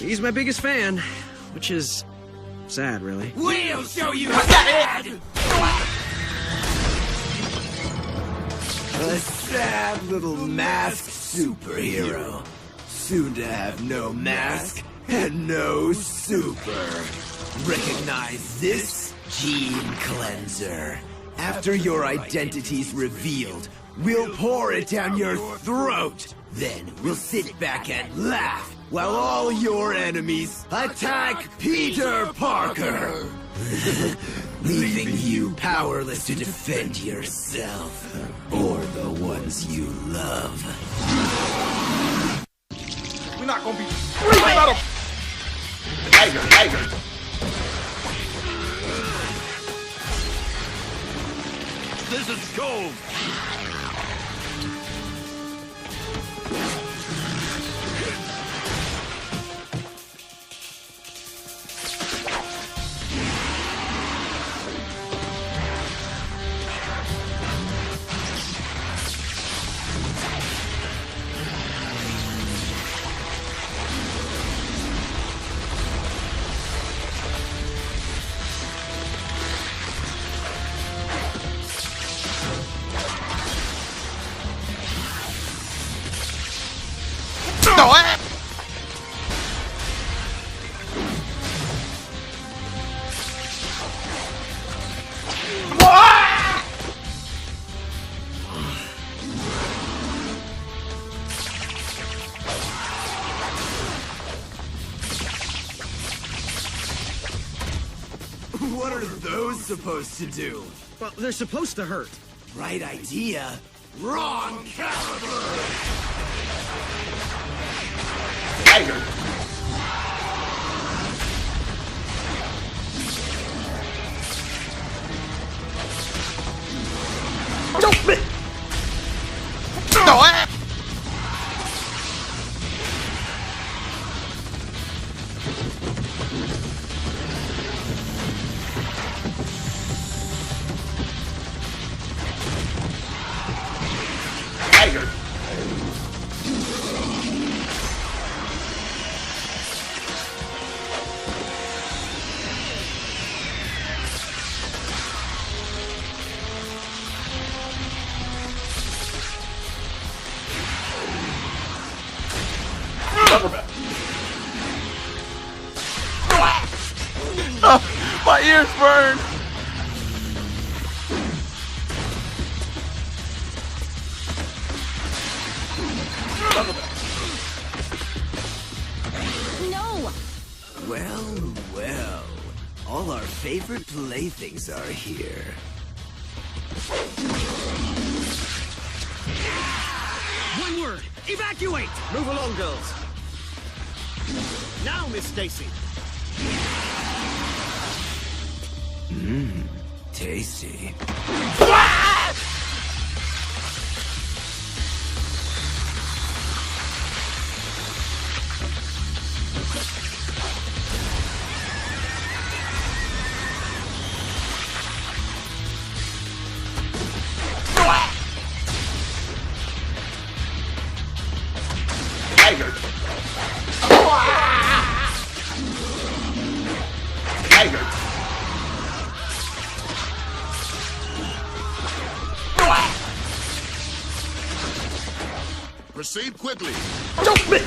He's my biggest fan, which is sad, really. We'll show you sad! A sad little masked superhero. Soon to have no mask and no super. Recognize this gene cleanser. After your identity's revealed, we'll pour it down your throat. Then we'll sit back and laugh while all your enemies attack Peter Parker. Leaving you powerless to defend yourself or the ones you love. We're not gonna be screaming out of tiger. This is gold. What are those supposed to do? Well, they're supposed to hurt. Right idea, wrong caliber! Tiger. Don't me! No! Tiger. My ears burn. No! Well, well. All our favorite playthings are here. One word. Evacuate! Move along, girls. Now, Miss Stacy. Mmm, tasty. Tiger. Tiger. Proceed quickly. Don't me!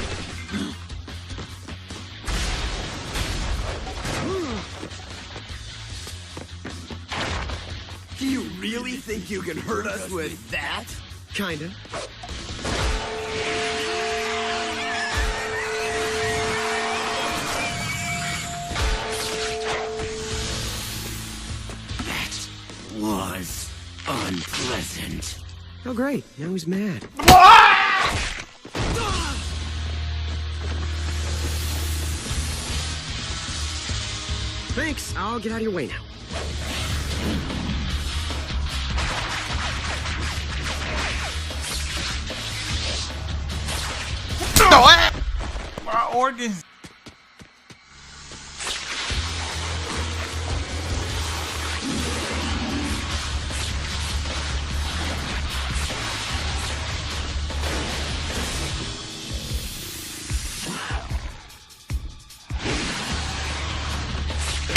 Do you really think you can hurt us with that? Kinda. That was unpleasant. Oh, great. Now he's mad. Thanks. I'll get out of your way now. My organs.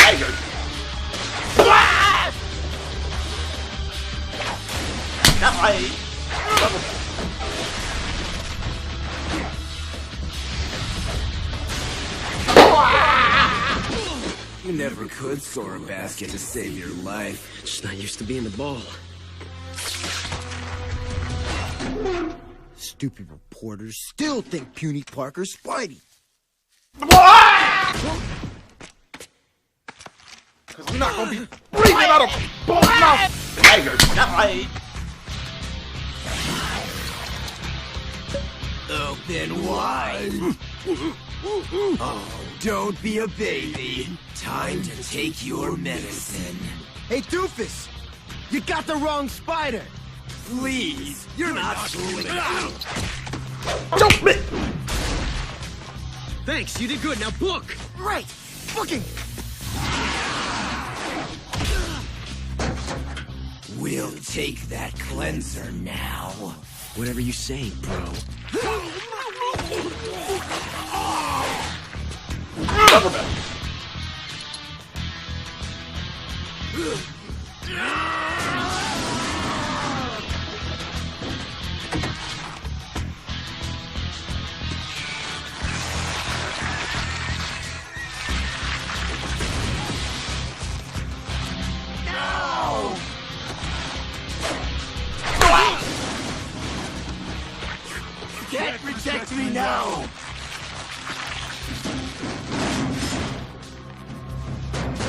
Tiger. You never could score a basket to save your life. Just not used to being the ball. Stupid reporters still think Puny Parker's Spidey. Cause we're not gonna be breathing out of both mouth. Tiger. Open wide. Oh, don't be a baby. Time to take your medicine. Hey, Doofus! You got the wrong spider! Please, you're not fooling me. Don't me. Thanks, you did good. Now book! Right! Booking! We'll take that cleanser now. Whatever you say, bro. Double down. Can't reject me now!